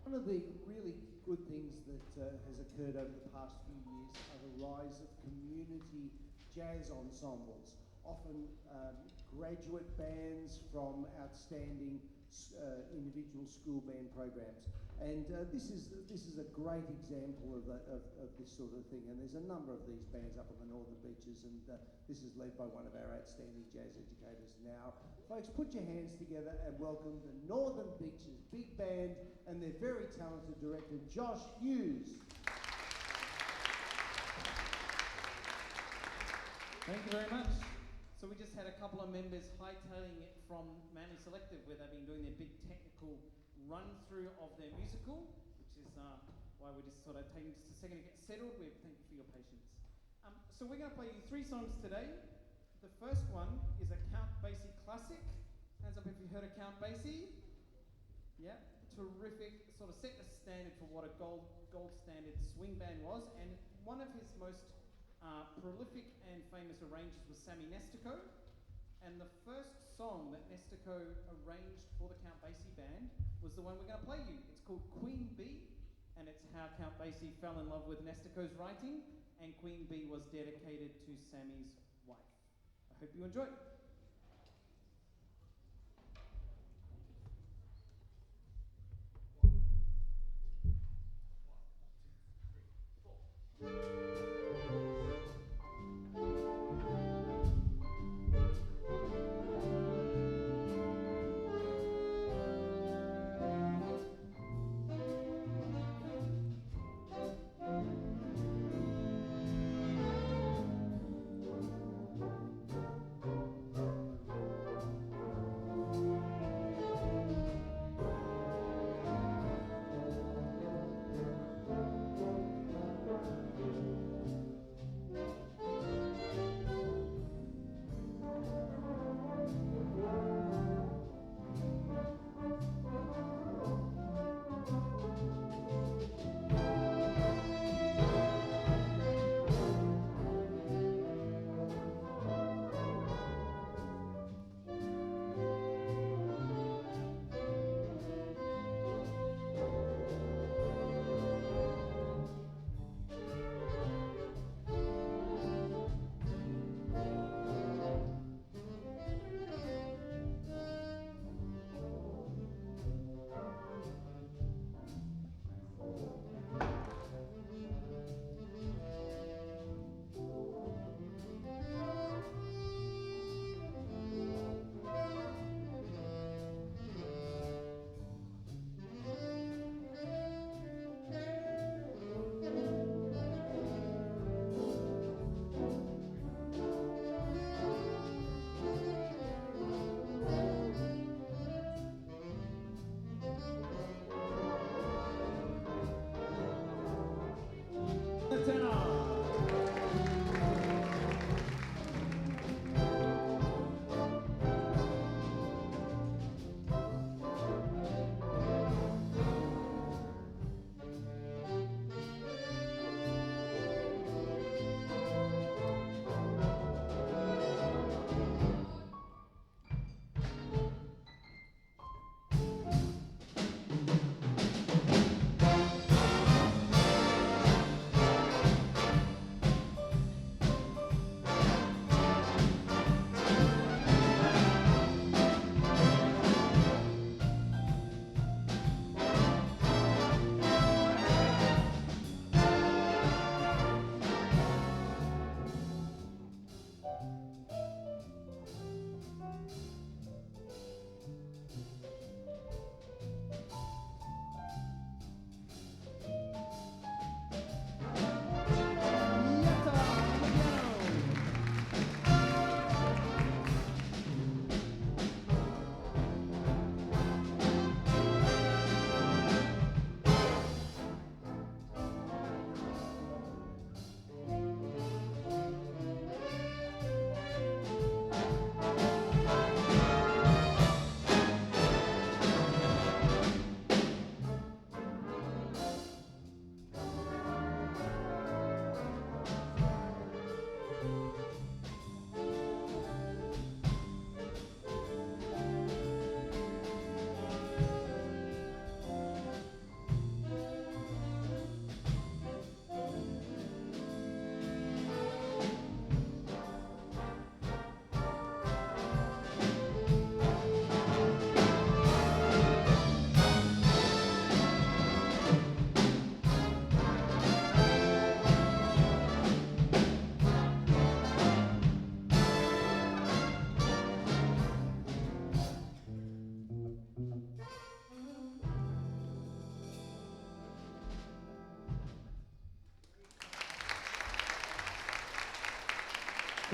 One of the really good things that has occurred over the past few years are the rise of community jazz ensembles, often graduate bands from outstanding individual school band programs. And this is a great example of this sort of thing. And there's a number of these bands up on the Northern Beaches, and this is led by one of our outstanding jazz educators now. Folks, put your hands together and welcome the Northern Beaches Big Band and their very talented director, Josh Hughes. Thank you very much. So we just had a couple of members hightailing it from Manly Selective, where they've been doing their big technical run-through of their musical, which is why we're just sort of taking just a second to get settled. We thank you for your patience. So we're going to play you 3 songs today. The first one is a Count Basie classic. Hands up if you've heard of Count Basie. Yeah, terrific. Sort of set the standard for what a gold standard swing band was, and one of his most prolific and famous arrangers was Sammy Nestico, and the first song that Nestico arranged for the Count Basie band was the one we're going to play you. It's called Queen Bee, and it's how Count Basie fell in love with Nestico's writing, and Queen Bee was dedicated to Sammy's wife. I hope you enjoy it.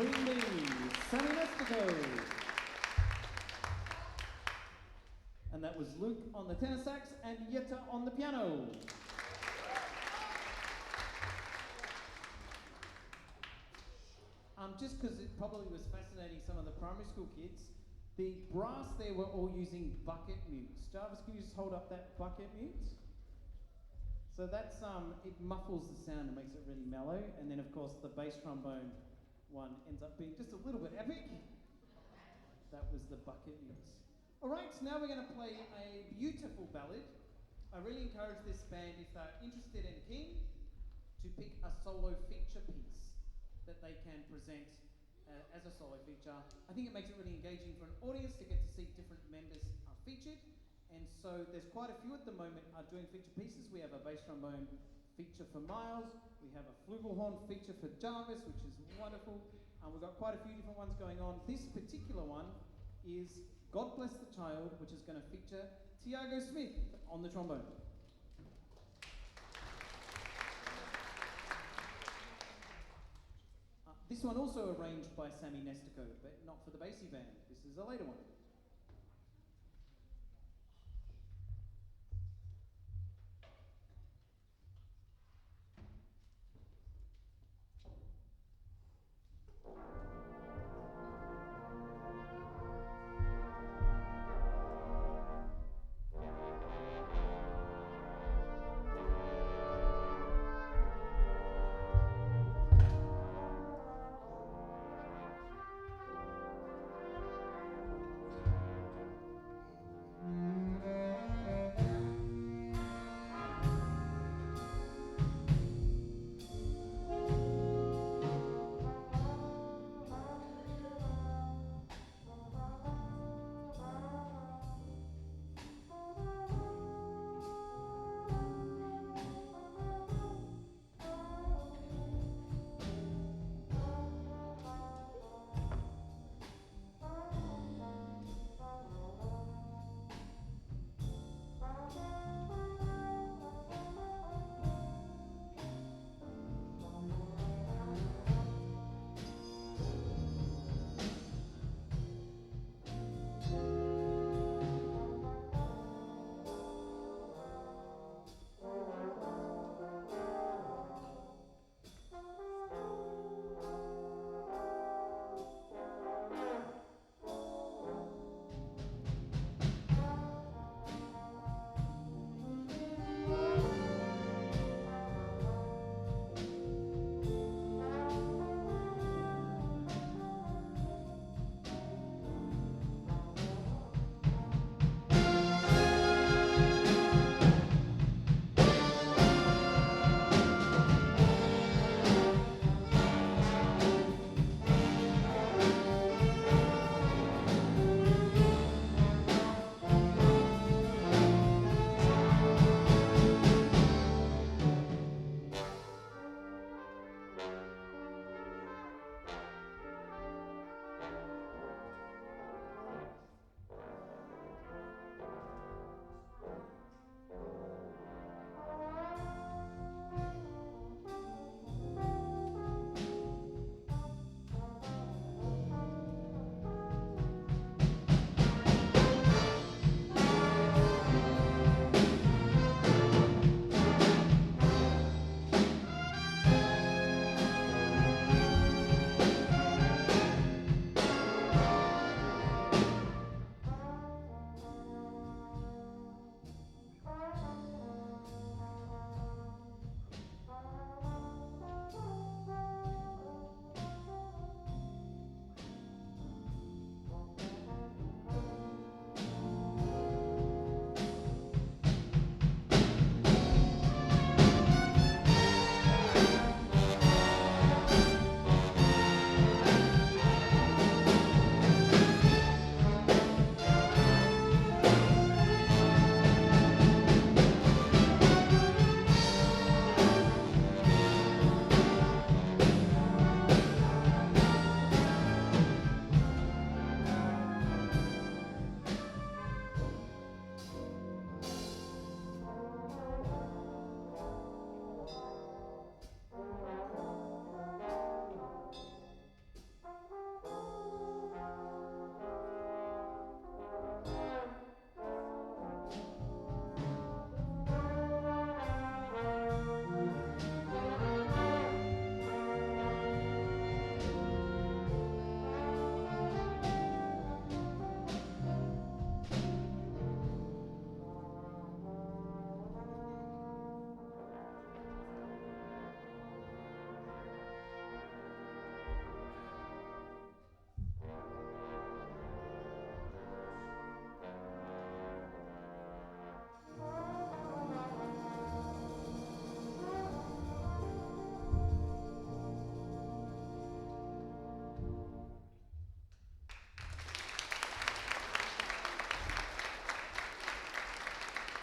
Queen Bee, Sammy Nestico. And that was Luke on the tenor sax and Yetta on the piano. Just because it probably was fascinating some of the primary school kids, the brass there were all using bucket mutes. Jarvis, can you just hold up that bucket mute? So that's, it muffles the sound and makes it really mellow. And then of course the bass trombone one ends up being just a little bit epic. That was the bucket mutes. All right, so now we're going to play a beautiful ballad. I really encourage this band, if they're interested and keen, to pick a solo feature piece that they can present as a solo feature. I think it makes it really engaging for an audience to get to see different members are featured. And so there's quite a few at the moment are doing feature pieces. We have a bass trombone feature for Miles. We have a flugelhorn feature for Jarvis, which is wonderful. We've got quite a few different ones going on. This particular one is God Bless the Child, which is going to feature Tiago Smith on the trombone. This one also arranged by Sammy Nestico, but not for the Basie band. This is a later one.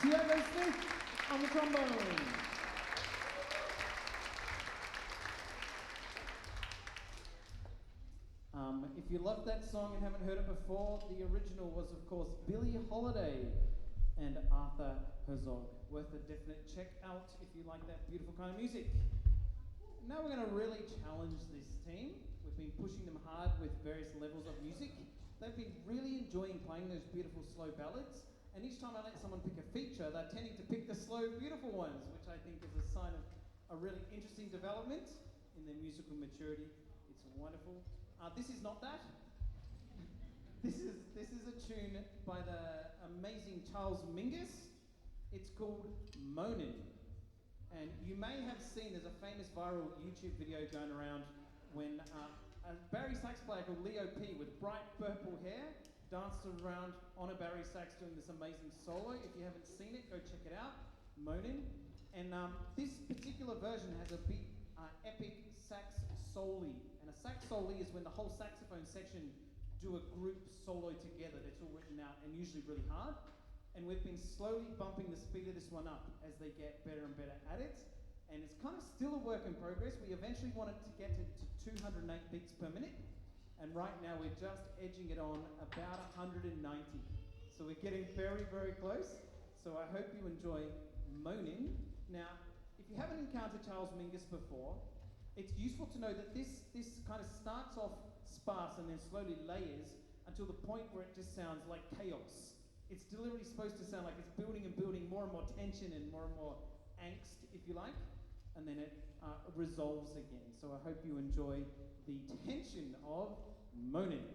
Smith on the trombone. If you love that song and haven't heard it before, the original was, of course, Billie Holiday and Arthur Herzog. Worth a definite check out if you like that beautiful kind of music. Now we're going to really challenge this team. We've been pushing them hard with various levels of music. They've been really enjoying playing those beautiful slow ballads, and each time I let someone pick a feature, they're tending to pick the slow, beautiful ones, which I think is a sign of a really interesting development in their musical maturity. It's wonderful. This is not that. This is a tune by the amazing Charles Mingus. It's called Moanin. And you may have seen, there's a famous viral YouTube video going around when a Barry sax player called Leo P with bright purple hair danced around on a Barry sax doing this amazing solo. If you haven't seen it, go check it out. Moanin. And this particular version has a big epic sax soli. And a sax soli is when the whole saxophone section do a group solo together that's all written out and usually really hard. And we've been slowly bumping the speed of this one up as they get better and better at it. And it's kind of still a work in progress. We eventually wanted to get it to 208 beats per minute. And right now we're just edging it on about 190. So we're getting very, very close. So I hope you enjoy Moanin. Now, if you haven't encountered Charles Mingus before, it's useful to know that this kind of starts off sparse and then slowly layers until the point where it just sounds like chaos. It's deliberately supposed to sound like it's building and building more and more tension and more angst, if you like, and then it resolves again. So I hope you enjoy the tension of Moanin.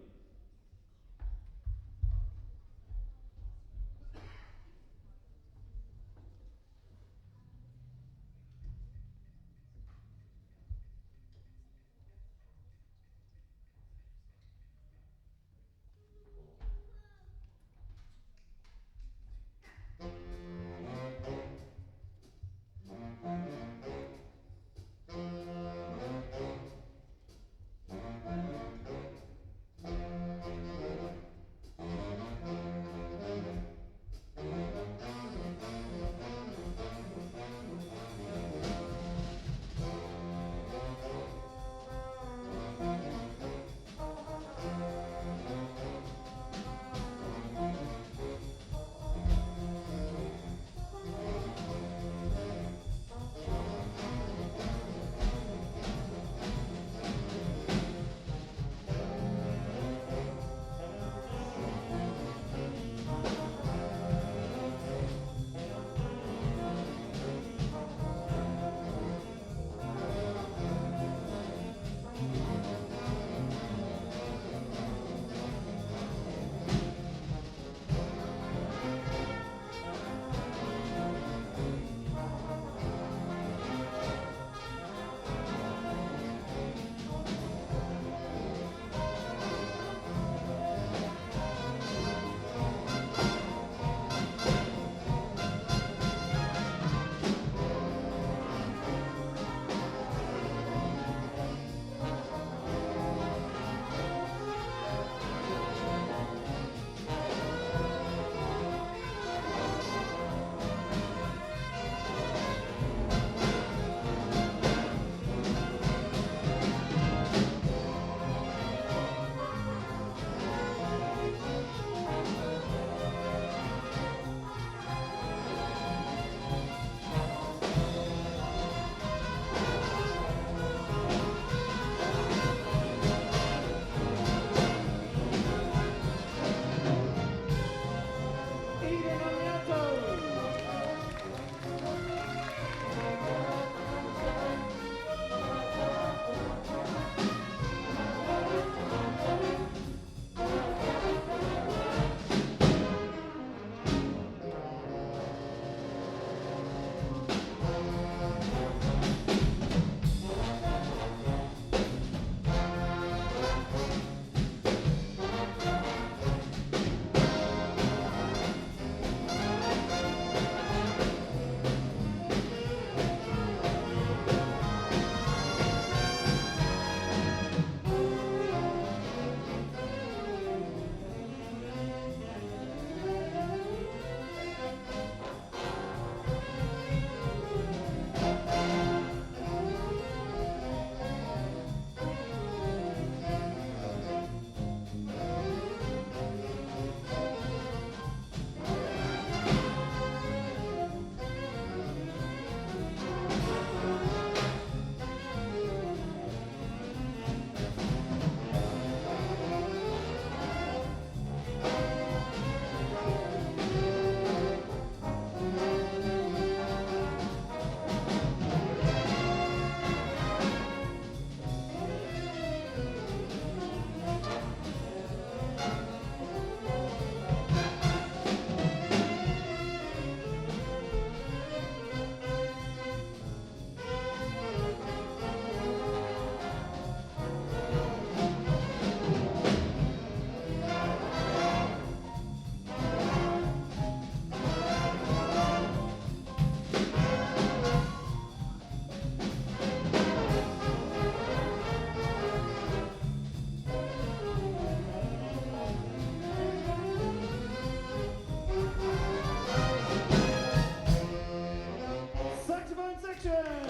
Congratulations!